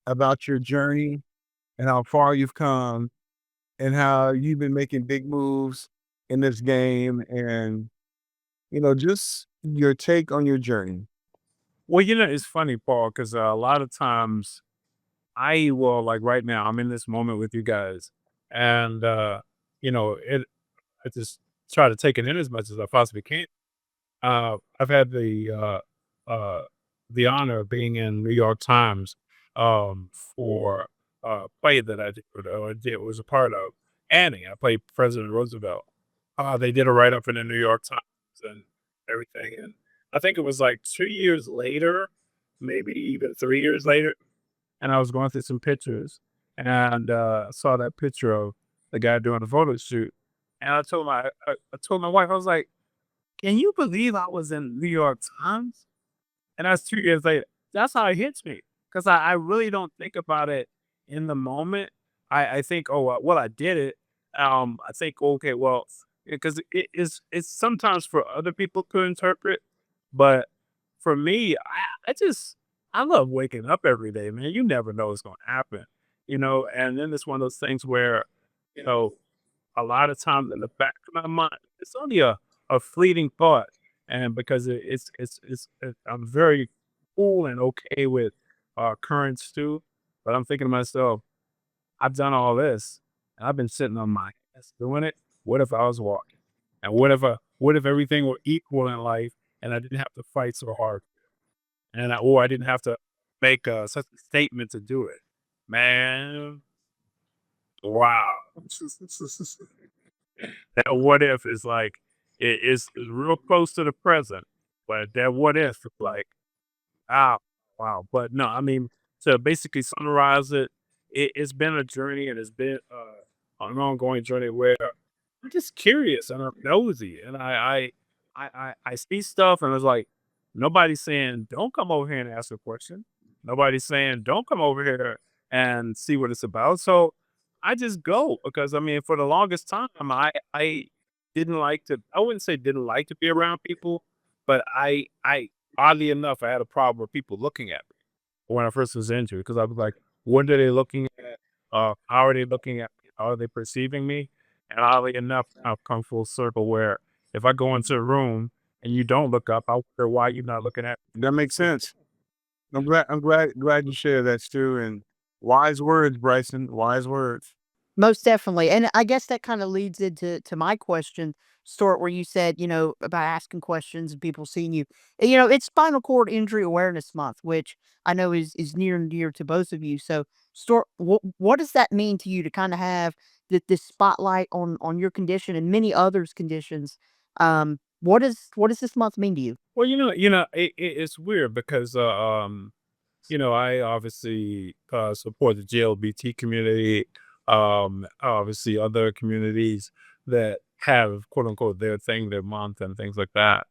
about your journey and how far you've come and how you've been making big moves in this game and, just your take on your journey? well, it's funny, Paul, because a lot of times I will like right now, I'm in this moment with you guys, and it I just try to take it in as much as I possibly can. I've had the honor of being in New York Times for a play that I was a part of. Annie, I played President Roosevelt. They did a write up in the New York Times and everything, and I think it was like 2 years later, maybe even 3 years later, and I was going through some pictures and saw that picture of the guy doing the photo shoot, and I told my wife, I was like, can you believe I was in New York Times? And that's 2 years later. That's how it hits me because I really don't think about it in the moment. I think, oh, well, I did it. I think, okay, well, because it's sometimes for other people to interpret, but for me, I love waking up every day, man. You never know what's going to happen, and then it's one of those things where, you know, a lot of times in the back of my mind, it's only a fleeting thought, and because I'm very cool and okay with current stew, but I'm thinking to myself, I've done all this, and I've been sitting on my ass doing it. What if I was walking? And what if everything were equal in life, and I didn't have to fight so hard, or I didn't have to make such a statement to do it, man. Wow. That what if is like it's real close to the present, but that what if is like, ah, wow. But no, I mean, to basically summarize it, it's been a journey and it's been an ongoing journey where I'm just curious and I'm nosy and I see stuff and it's like nobody's saying don't come over here and ask a question. Nobody's saying don't come over here and see what it's about. So I just go because I mean for the longest time I didn't like to I wouldn't say didn't like to be around people, but I oddly enough I had a problem with people looking at me when I first was injured because I was like, what are they looking at? How are they looking at me? How are they perceiving me? And oddly enough, I've come full circle where if I go into a room and you don't look up, I wonder why you're not looking at me. That makes sense. I'm glad you shared that, Stu. And wise words, Bryson. Wise words. Most definitely. And I guess that kind of leads into my question, Stuart, where you said, about asking questions and people seeing you. It's Spinal Cord Injury Awareness Month, which I know is near and dear to both of you. So, Stuart, what does that mean to you to kind of have this spotlight on your condition and many others' conditions? What does this month mean to you? Well, it's weird because I obviously support the GLBT community, obviously other communities that have quote unquote their thing, their month and things like that.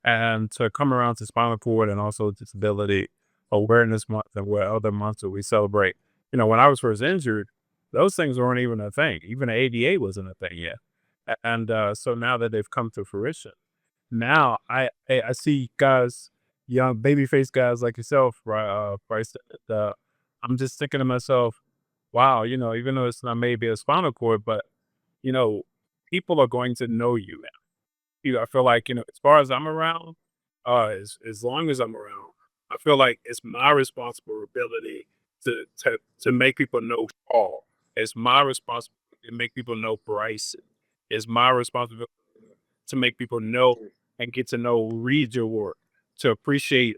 And to come around to spinal cord and also disability awareness month and what other months that we celebrate. When I was first injured, those things weren't even a thing. Even ADA wasn't a thing yet. And so now that they've come to fruition, now I see guys, young baby face guys like yourself, Bryson. I'm just thinking to myself, wow, even though it's not maybe a spinal cord, but you know, people are going to know you now. I feel like as far as I'm around, as long as I'm around, I feel like it's my responsibility to make people know Paul. It's my responsibility to make people know Bryson. It's my responsibility to make people know and get to know, read your work, to appreciate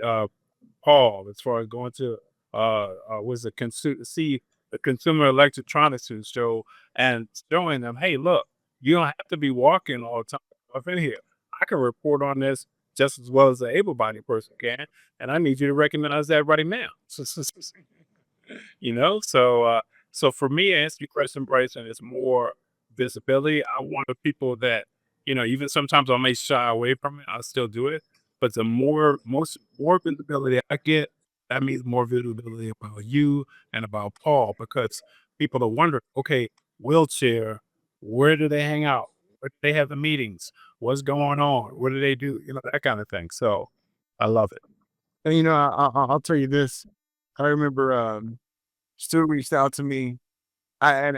Paul as far as going to was it see the Consumer Electronics Show and showing them, hey, look, you don't have to be walking all the time up in here. I can report on this just as well as an able-bodied person can, and I need you to recognize that right now. So for me, to answer your question, Bryson, it's more visibility. I want the people that, even sometimes I may shy away from it, I'll still do it. But the more visibility I get, that means more visibility about you and about Paul, because people are wondering, okay, wheelchair, where do they hang out? Where do they have the meetings? What's going on? What do they do? That kind of thing. So I love it. And I'll tell you this. I remember Stu reached out to me. He and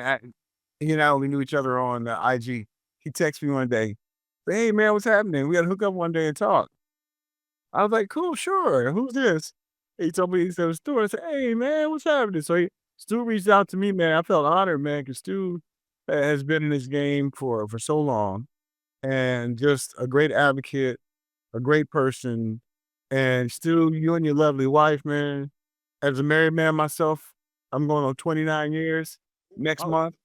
I only knew each other on IG. He texted me one day, "Hey man, what's happening? We got to hook up one day and talk." I was like, "Cool, sure. Who's this?" He told me, he said, "Stu." I said, "Hey man, what's happening?" So Stu reached out to me, man. I felt honored, man, because Stu has been in this game for so long, and just a great advocate, a great person. And Stu, you and your lovely wife, man. As a married man myself, I'm going on 29 years next month.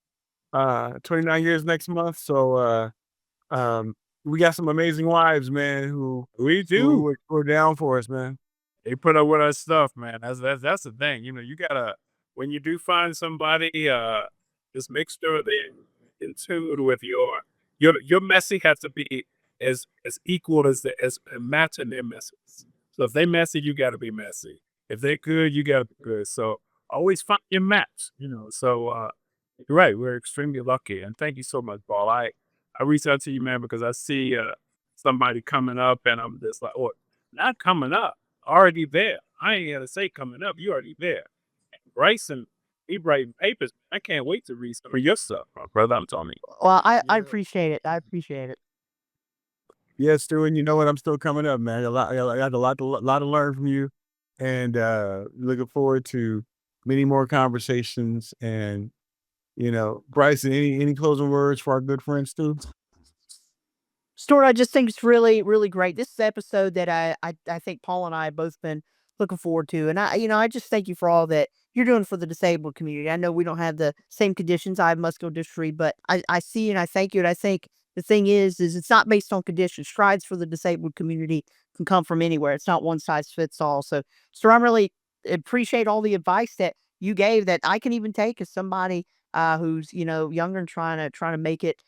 29 years next month. So we got some amazing wives, man, We who do. were down for us, man. They put up with our stuff, man. That's the thing. You gotta, when you do find somebody, just make sure they're in tune with your messy has to be as equal as matching their messes. So if they messy, you gotta be messy. If they're good, you gotta be good. So always find your match. So you're right, we're extremely lucky. And thank you so much, Paul. I reached out to you, man, because I see somebody coming up and I'm just like, oh, not coming up. Already there. I ain't gotta say coming up. You already there. Bryson, he writing papers. I can't wait to read some of your stuff, my brother. I'm telling you. Well, I Yeah. appreciate it. I appreciate it. Yes, Stu, and you know what? I'm still coming up, man. I got a lot to learn from you, and looking forward to many more conversations. And Bryson, any closing words for our good friend Stu? Stuart, I just think it's really, really great. This is the episode that I think Paul and I have both been looking forward to. And I just thank you for all that you're doing for the disabled community. I know we don't have the same conditions. I have muscular dystrophy, but I see and I thank you. And I think the thing is it's not based on conditions. Strides for the disabled community can come from anywhere. It's not one size fits all. So I really appreciate all the advice that you gave that I can even take as somebody who's, younger and trying to make it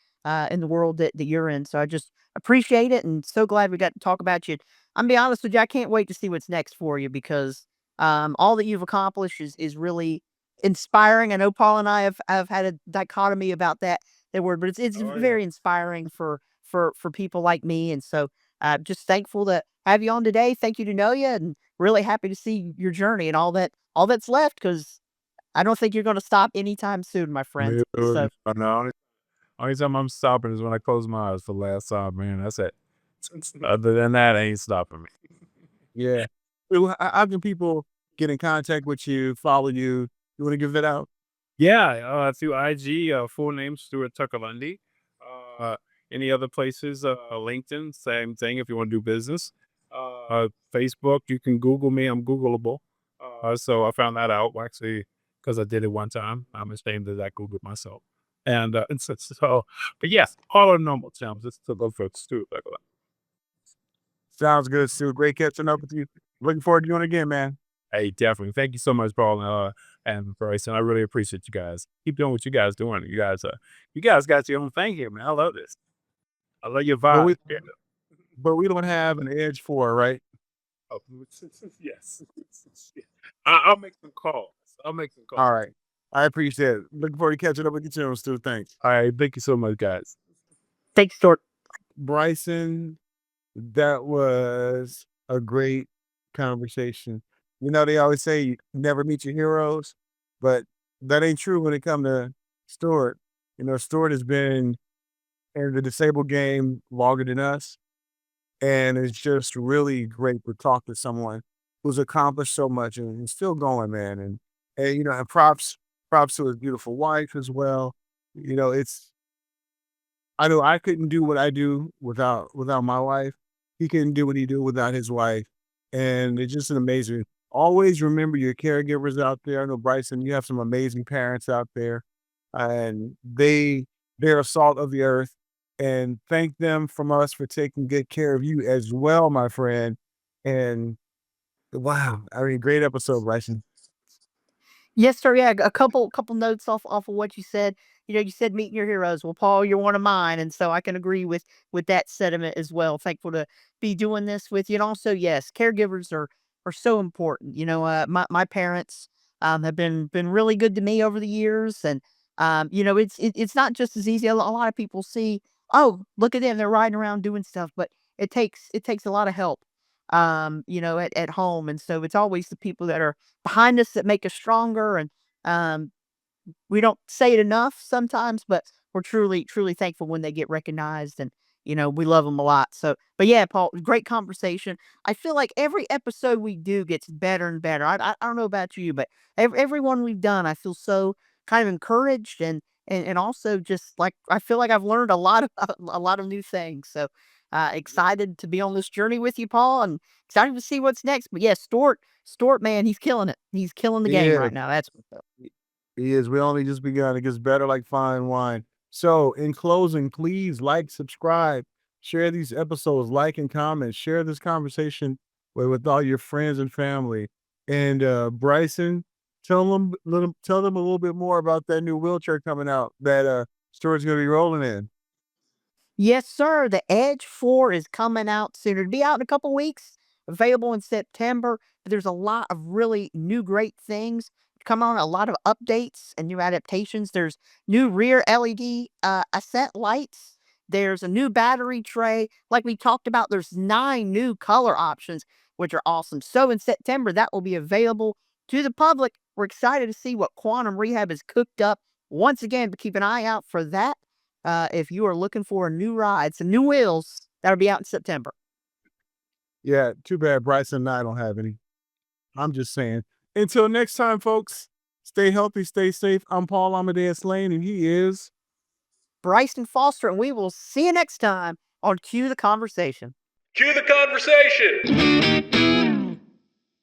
in the world that you're in. So I just appreciate it and so glad we got to talk about you. I'm be honest with you, I can't wait to see what's next for you because all that you've accomplished is really inspiring. I know Paul and I have had a dichotomy about that word, but it's Oh yeah. very inspiring for people like me. And so just thankful to have you on today. Thank you to know you and really happy to see your journey and all that's left because I don't think you're going to stop anytime soon, my friend. So No, only time I'm stopping is when I close my eyes for the last time, man. That's it. Other than that, ain't stopping me. Yeah. So how can people get in contact with you, follow you? You want to give that out? Yeah, through IG, full name Stewart Tucker Lundy. Uh, any other places, LinkedIn, same thing if you want to do business. Facebook, you can Google me. I'm Googleable. So I found that out actually because I did it one time. I'm ashamed that I Googled myself. And so, but yes, all our normal channels. Just to look for Stewart Tucker Lundy. Sounds good, Stu. Great catching up with you. Looking forward to doing it again, man. Hey, definitely. Thank you so much, Paul, and Bryson. I really appreciate you guys. Keep doing what you guys doing. You guys got your own thing here, man. I love this. I love your But we vibe. Yeah. but we don't have an Edge 4, right? Oh, yes. I'll make some calls. I'll make some calls. All right. I appreciate it. Looking forward to catching up with you soon, Stu. Thanks. All right. Thank you so much, guys. thanks, Stuart. Bryson, that was a great conversation. They always say you never meet your heroes, but that ain't true when it comes to Stewart. Stewart has been in the disabled game longer than us, and it's just really great to talk to someone who's accomplished so much and still going, man. And props to his beautiful wife as well. It's I know I couldn't do what I do without my wife. He couldn't do what he do without his wife. And it's just an amazing always remember your caregivers out there. I know, Bryson, you have some amazing parents out there, and they're salt of the earth. And thank them from us for taking good care of you as well, my friend. And wow, I mean, great episode, Bryson. Yes, sir. Yeah, a couple notes off of what you said. You said meeting your heroes. Well, Paul, you're one of mine, and so I can agree with that sentiment as well. Thankful to be doing this with you, and also, yes, caregivers are so important. My parents have been really good to me over the years, and it's not just as easy. A lot of people see, oh, look at them, they're riding around doing stuff, but it takes a lot of help, at home, and so it's always the people that are behind us that make us stronger. And um, we don't say it enough sometimes, but we're truly, truly thankful when they get recognized, and we love them a lot. So, but yeah, Paul, great conversation. I feel like every episode we do gets better and better. I don't know about you, but every one we've done, I feel so kind of encouraged, and also just like I feel like I've learned a lot of a lot of new things. So, excited to be on this journey with you, Paul, and excited to see what's next. But yeah, Stewart, man, he's killing it. He's killing the game Yeah, right now. That's what's up. he is. We only just begun. It gets better like fine wine. So, in closing, please like, subscribe, share these episodes, like and comment, share this conversation with all your friends and family. And Bryson, tell them a little bit more about that new wheelchair coming out that Stuart's gonna be rolling in. Yes, sir. The Edge 4 is coming out soon. It'll be out in a couple weeks, available in September. But there's a lot of really new great things coming on, a lot of updates and new adaptations. There's new rear LED ascent lights. There's a new battery tray. Like we talked about, there's 9 new color options, which are awesome. So in September, that will be available to the public. We're excited to see what Quantum Rehab has cooked up once again, but keep an eye out for that. If you are looking for a new ride, some new wheels, that'll be out in September. Yeah, too bad Bryson and I don't have any. I'm just saying. Until next time, folks, stay healthy, stay safe. I'm Paul Amadeus Lane, and he is. Bryson Foster, and we will see you next time on Cue the Conversation. Cue the conversation.